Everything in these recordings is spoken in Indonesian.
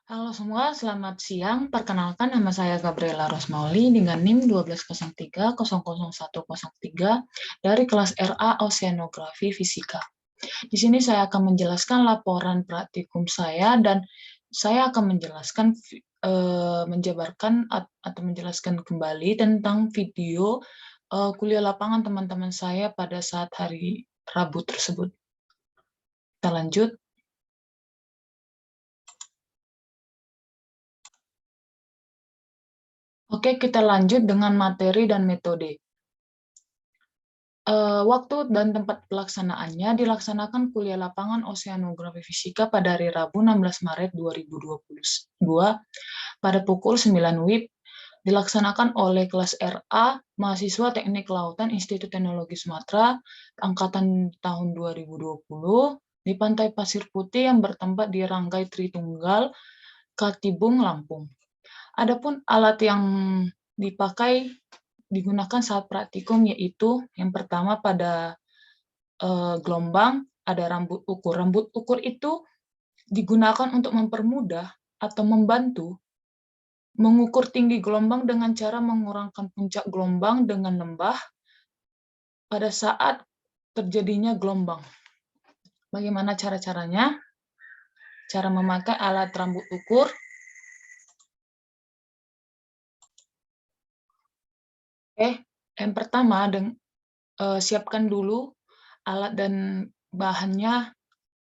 Halo semua, selamat siang. Perkenalkan nama saya Gabriela Rosmauli dengan NIM 1203000103 dari kelas RA Oceanografi Fisika. Di sini saya akan menjelaskan laporan praktikum saya dan saya akan menjelaskan menjabarkan atau menjelaskan kembali tentang video kuliah lapangan teman-teman saya pada saat hari Rabu tersebut. Kita lanjut. Oke, kita lanjut dengan materi dan metode. Waktu dan tempat pelaksanaannya dilaksanakan kuliah lapangan Oceanografi Fisika pada hari Rabu 16 Maret 2022 pada pukul 9 WIB dilaksanakan oleh kelas RA mahasiswa Teknik Kelautan Institut Teknologi Sumatera angkatan tahun 2020 di Pantai Pasir Putih yang bertempat di Ranggai Tritunggal, Katibung, Lampung. Adapun alat yang digunakan saat praktikum yaitu yang pertama pada gelombang ada rambut ukur. Rambut ukur itu digunakan untuk mempermudah atau membantu mengukur tinggi gelombang dengan cara mengurangkan puncak gelombang dengan lembah pada saat terjadinya gelombang. Bagaimana cara-caranya? Cara memakai alat rambut ukur. Yang pertama, siapkan dulu alat dan bahannya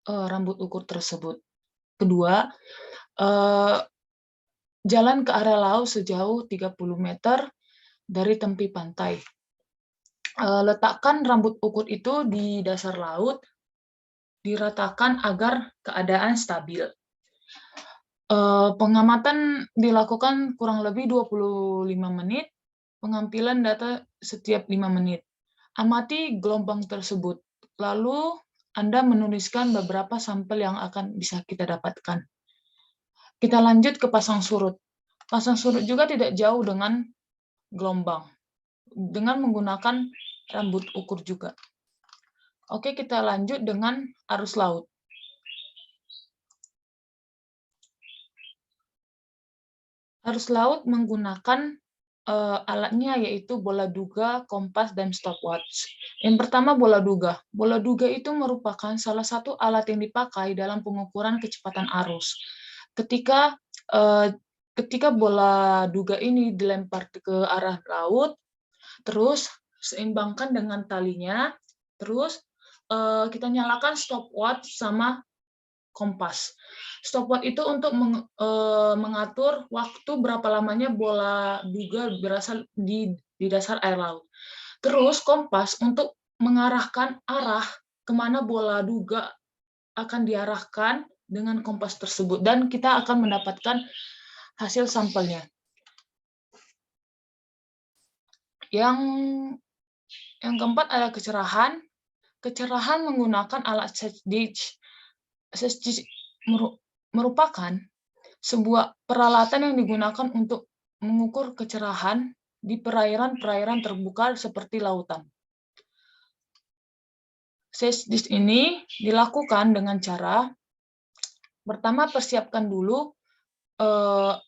rambut ukur tersebut. Kedua, jalan ke arah laut sejauh 30 meter dari tepi pantai. Letakkan rambut ukur itu di dasar laut, diratakan agar keadaan stabil. Pengamatan dilakukan kurang lebih 25 menit, pengambilan data setiap 5 menit. Amati gelombang tersebut, lalu Anda menuliskan beberapa sampel yang akan bisa kita dapatkan. Kita lanjut ke pasang surut. Pasang surut juga tidak jauh dengan gelombang, dengan menggunakan rambut ukur juga. Oke, kita lanjut dengan arus laut. Arus laut menggunakan alatnya yaitu bola duga, kompas, dan stopwatch. Yang pertama bola duga. Bola duga itu merupakan salah satu alat yang dipakai dalam pengukuran kecepatan arus. Ketika bola duga ini dilempar ke arah laut, terus seimbangkan dengan talinya, terus kita nyalakan stopwatch sama kompas. Stopwatch itu untuk mengatur waktu berapa lamanya bola duga berasal di dasar air laut. Terus kompas untuk mengarahkan arah kemana bola duga akan diarahkan dengan kompas tersebut. Dan kita akan mendapatkan hasil sampelnya. Yang keempat adalah kecerahan. Kecerahan menggunakan alat search gauge. Merupakan sebuah peralatan yang digunakan untuk mengukur kecerahan di perairan-perairan terbuka seperti lautan. Seismik ini dilakukan dengan cara pertama persiapkan dulu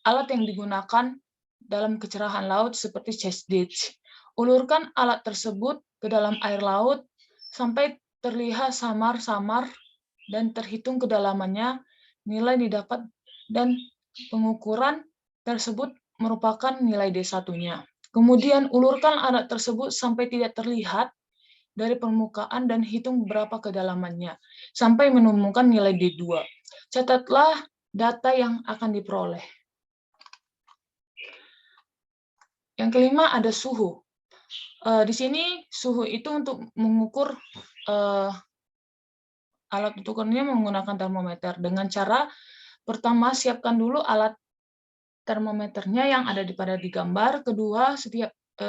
alat yang digunakan dalam kecerahan laut seperti seismik. Ulurkan alat tersebut ke dalam air laut sampai terlihat samar-samar dan terhitung kedalamannya, nilai didapat, dan pengukuran tersebut merupakan nilai D1-nya. Kemudian ulurkan alat tersebut sampai tidak terlihat dari permukaan dan hitung berapa kedalamannya, sampai menemukan nilai D2. Catatlah data yang akan diperoleh. Yang kelima ada suhu. Di sini suhu itu untuk mengukur alat ukurnya menggunakan termometer dengan cara pertama siapkan dulu alat termometernya yang ada pada di gambar. Kedua,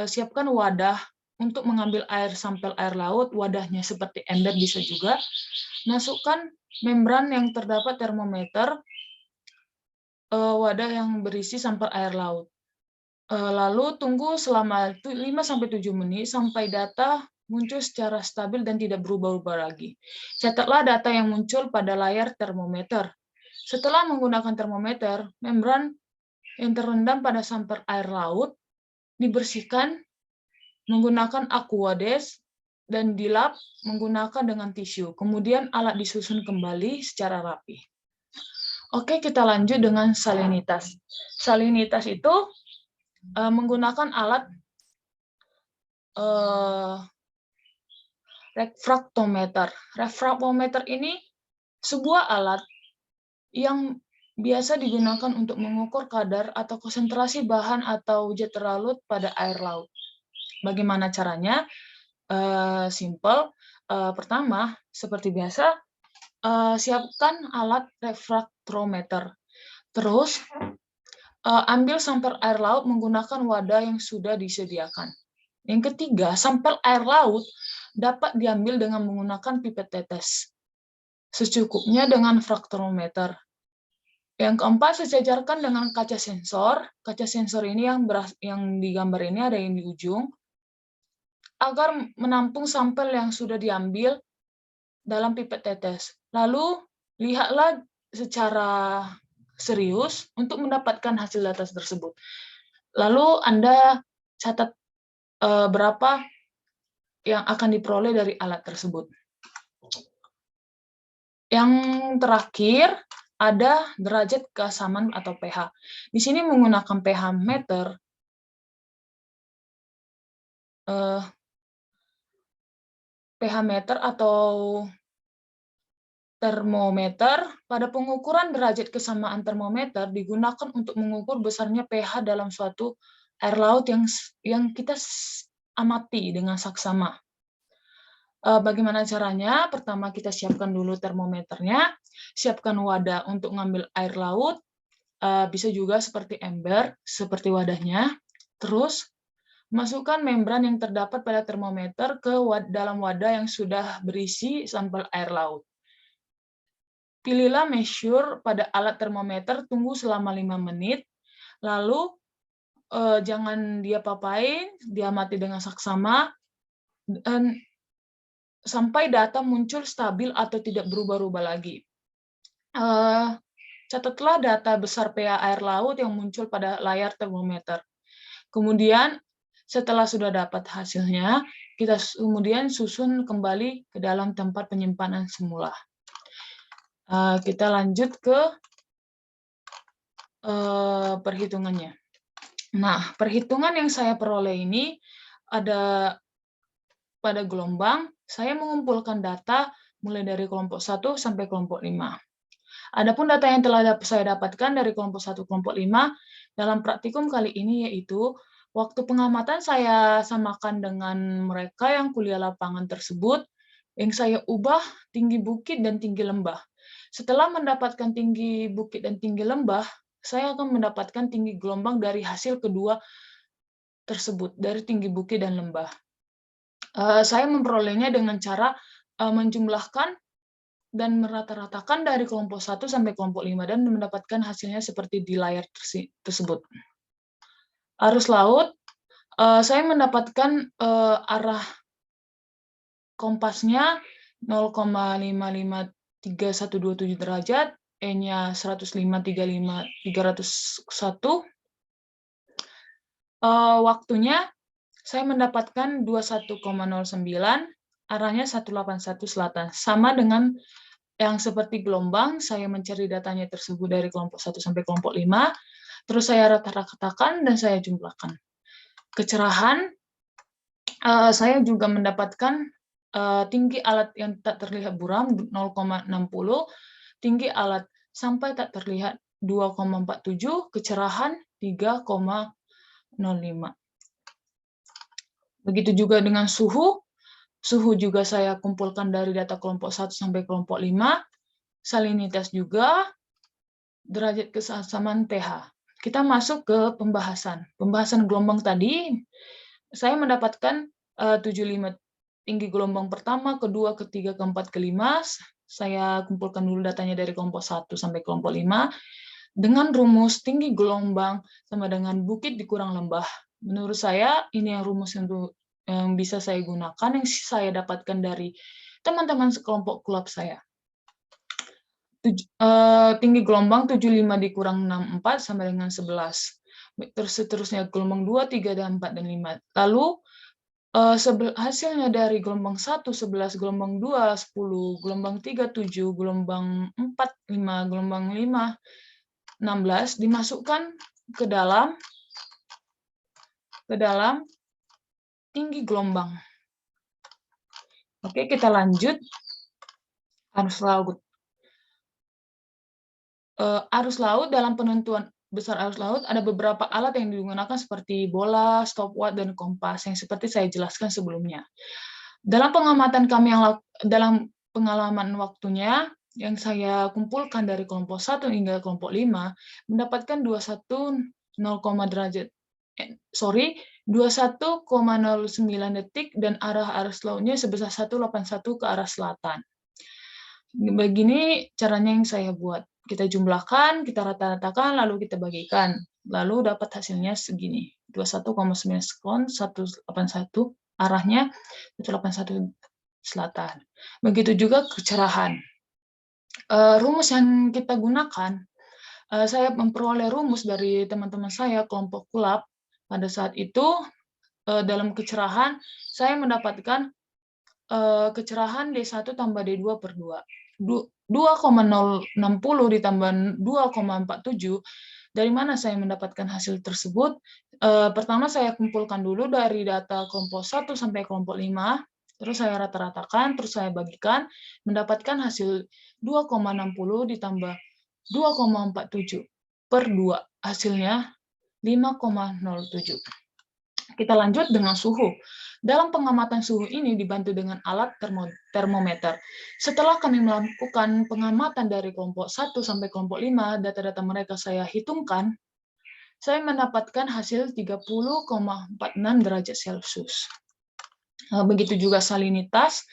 siapkan wadah untuk mengambil sampel air laut. Wadahnya seperti ember bisa juga. Masukkan membran yang terdapat termometer, wadah yang berisi sampel air laut. Lalu tunggu selama 5-7 menit sampai data muncul secara stabil dan tidak berubah-ubah lagi. Catatlah data yang muncul pada layar termometer. Setelah menggunakan termometer, membran yang terendam pada sampel air laut dibersihkan menggunakan aquades dan dilap menggunakan dengan tisu. Kemudian alat disusun kembali secara rapi. Oke, kita lanjut dengan salinitas. Salinitas itu menggunakan alat refraktometer. Refraktometer ini sebuah alat yang biasa digunakan untuk mengukur kadar atau konsentrasi bahan atau zat terlarut pada air laut. Bagaimana caranya? Simple. Pertama, seperti biasa, siapkan alat refraktometer. Terus, ambil sampel air laut menggunakan wadah yang sudah disediakan. Yang ketiga, sampel air laut dapat diambil dengan menggunakan pipet tetes. Secukupnya dengan fraktometer. Yang keempat, sejajarkan dengan kaca sensor. Kaca sensor ini yang digambar ini ada yang di ujung, agar menampung sampel yang sudah diambil dalam pipet tetes. Lalu, lihatlah secara serius untuk mendapatkan hasil data tersebut. Lalu Anda catat berapa yang akan diperoleh dari alat tersebut. Yang terakhir, ada derajat keasaman atau pH. Di sini menggunakan pH meter, pH meter atau termometer. Pada pengukuran derajat kesamaan termometer digunakan untuk mengukur besarnya pH dalam suatu air laut yang kita amati dengan saksama. Bagaimana caranya? Pertama, kita siapkan dulu termometernya, siapkan wadah untuk mengambil air laut, bisa juga seperti ember, seperti wadahnya. Terus, masukkan membran yang terdapat pada termometer ke dalam wadah yang sudah berisi sampel air laut. Pilihlah measure pada alat termometer, tunggu selama 5 menit, lalu jangan diapa-apain, diamati dengan saksama, dan sampai data muncul stabil atau tidak berubah-ubah lagi. Catatlah data besar pH air laut yang muncul pada layar termometer. Kemudian, setelah sudah dapat hasilnya, kita kemudian susun kembali ke dalam tempat penyimpanan semula. Kita lanjut ke perhitungannya. Nah, perhitungan yang saya peroleh ini ada pada gelombang. Saya mengumpulkan data mulai dari kelompok 1 sampai kelompok 5. Adapun data yang telah saya dapatkan dari kelompok 1 kelompok 5 dalam praktikum kali ini yaitu waktu pengamatan saya samakan dengan mereka yang kuliah lapangan tersebut, yang saya ubah tinggi bukit dan tinggi lembah. Setelah mendapatkan tinggi bukit dan tinggi lembah, saya akan mendapatkan tinggi gelombang dari hasil kedua tersebut, dari tinggi bukit dan lembah. Saya memperolehnya dengan cara menjumlahkan dan merata-ratakan dari kelompok 1 sampai kelompok 5 dan mendapatkan hasilnya seperti di layar tersebut. Arus laut, saya mendapatkan arah kompasnya 0,553127 derajat, E-nya 105,35,301. Waktunya saya mendapatkan 21,09, arahnya 181 selatan. Sama dengan yang seperti gelombang, saya mencari datanya tersebut dari kelompok 1 sampai kelompok 5, terus saya rata-ratakan dan saya jumlahkan. Kecerahan, saya juga mendapatkan tinggi alat yang tak terlihat buram 0,60, tinggi alat sampai tak terlihat 2,47, kecerahan 3,05. Begitu juga dengan suhu. Suhu juga saya kumpulkan dari data kelompok 1 sampai kelompok 5. Salinitas juga, derajat keasaman pH. Kita masuk ke pembahasan. Pembahasan gelombang tadi, saya mendapatkan 75 tinggi gelombang pertama, kedua, ketiga, keempat, kelima. Saya kumpulkan dulu datanya dari kelompok 1 sampai kelompok 5. Dengan rumus tinggi gelombang sama dengan bukit dikurang lembah. Menurut saya, ini yang rumus yang bisa saya gunakan, yang saya dapatkan dari teman-teman sekelompok klub saya. tinggi gelombang 75 dikurang 64 sama dengan 11. Terus seterusnya gelombang 2, 3, dan 4, dan 5. Lalu hasilnya dari gelombang 1, 11, gelombang 2, 10, gelombang 3, 7, gelombang 4, 5, gelombang 5, 16 dimasukkan ke dalam tinggi gelombang. Oke, kita lanjut. Arus laut. Arus laut, dalam penentuan besar arus laut ada beberapa alat yang digunakan seperti bola, stopwatch, dan kompas yang seperti saya jelaskan sebelumnya. Dalam pengamatan kami dalam pengalaman waktunya yang saya kumpulkan dari kelompok 1 hingga kelompok 5 mendapatkan 21,09 detik dan arah arus lautnya sebesar 181 ke arah selatan. Begini caranya yang saya buat. Kita jumlahkan, kita rata-ratakan, lalu kita bagikan. Lalu dapat hasilnya segini. 21,9 sekon, 181, arahnya 181 selatan. Begitu juga kecerahan. Rumus yang kita gunakan, saya memperoleh rumus dari teman-teman saya, kelompok kulap. Pada saat itu, dalam kecerahan, saya mendapatkan kecerahan D1 tambah D2 per 2. 2,060 ditambah 2,47. Dari mana saya mendapatkan hasil tersebut? Pertama saya kumpulkan dulu dari data kelompok 1 sampai kelompok 5, terus saya rata-ratakan, terus saya bagikan, mendapatkan hasil 2,60 ditambah 2,47 per 2. Hasilnya 5,07. Kita lanjut dengan suhu. Dalam pengamatan suhu ini dibantu dengan alat termometer. Setelah kami melakukan pengamatan dari kelompok 1 sampai kelompok 5, data-data mereka saya hitungkan, saya mendapatkan hasil 30,46 derajat Celcius. Begitu juga salinitas.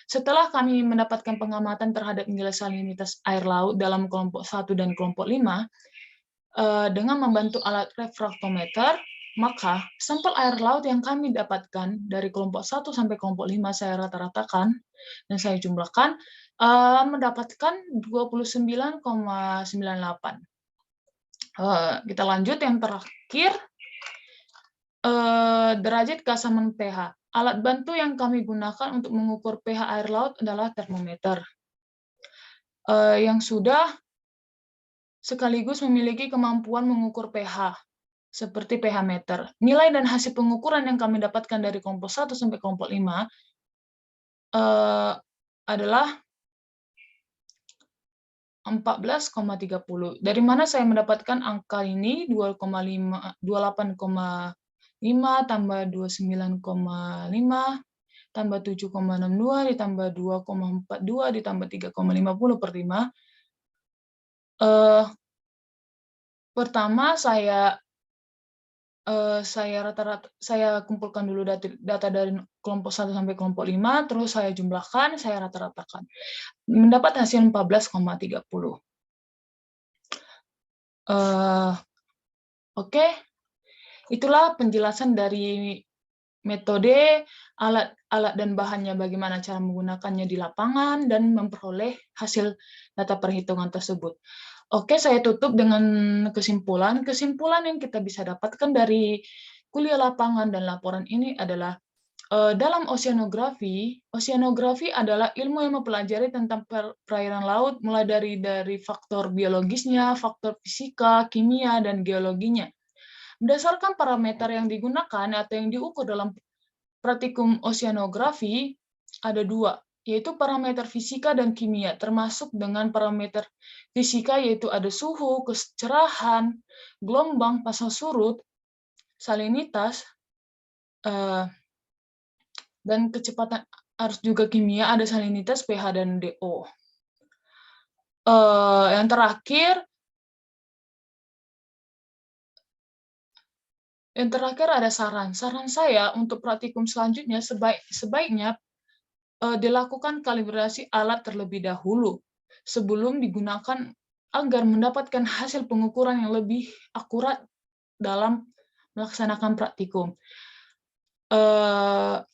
Setelah kami mendapatkan pengamatan terhadap nilai salinitas air laut dalam kelompok 1 dan kelompok 5, dengan membantu alat refraktometer, maka sampel air laut yang kami dapatkan dari kelompok 1 sampai kelompok 5 saya rata-ratakan dan saya jumlahkan mendapatkan 29,98. Kita lanjut yang terakhir, derajat keasaman pH. Alat bantu yang kami gunakan untuk mengukur pH air laut adalah termometer yang sudah sekaligus memiliki kemampuan mengukur pH seperti pH meter. Nilai dan hasil pengukuran yang kami dapatkan dari kelompok 1 sampai kelompok 5 adalah 14,30. Dari mana saya mendapatkan angka ini? 28,5 tambah 29,5 tambah 7,62 ditambah 2,42 ditambah 3,50 per 5. Pertama saya kumpulkan dulu data dari kelompok 1 sampai kelompok 5, terus saya jumlahkan, saya rata-ratakan. Mendapat hasil 14,30. Oke, itulah penjelasan dari metode, alat dan bahannya, bagaimana cara menggunakannya di lapangan, dan memperoleh hasil data perhitungan tersebut. Oke, saya tutup dengan kesimpulan. Kesimpulan yang kita bisa dapatkan dari kuliah lapangan dan laporan ini adalah dalam oceanografi adalah ilmu yang mempelajari tentang perairan laut, mulai dari faktor biologisnya, faktor fisika, kimia, dan geologinya. Berdasarkan parameter yang digunakan atau yang diukur dalam praktikum oceanografi, ada 2, yaitu parameter fisika dan kimia, termasuk dengan parameter fisika yaitu ada suhu, kecerahan, gelombang, pasang surut, salinitas, dan kecepatan arus. Juga kimia ada salinitas, pH, dan DO. Yang terakhir ada saran. Saran saya untuk praktikum selanjutnya sebaiknya dilakukan kalibrasi alat terlebih dahulu sebelum digunakan agar mendapatkan hasil pengukuran yang lebih akurat dalam melaksanakan praktikum.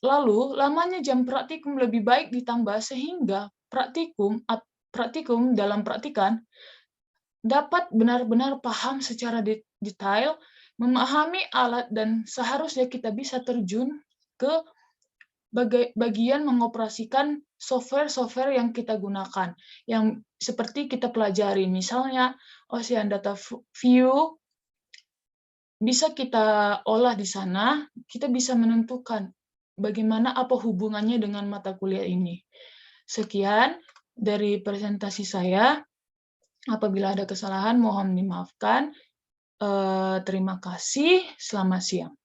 Lalu, lamanya jam praktikum lebih baik ditambah sehingga praktikum praktikum, dalam praktikan, dapat benar-benar paham secara detail, memahami alat, dan seharusnya kita bisa terjun ke bagian mengoperasikan software-software yang kita gunakan, yang seperti kita pelajari. Misalnya, Ocean Data View bisa kita olah di sana, kita bisa menentukan bagaimana apa hubungannya dengan mata kuliah ini. Sekian dari presentasi saya. Apabila ada kesalahan, mohon dimaafkan. Terima kasih. Selamat siang.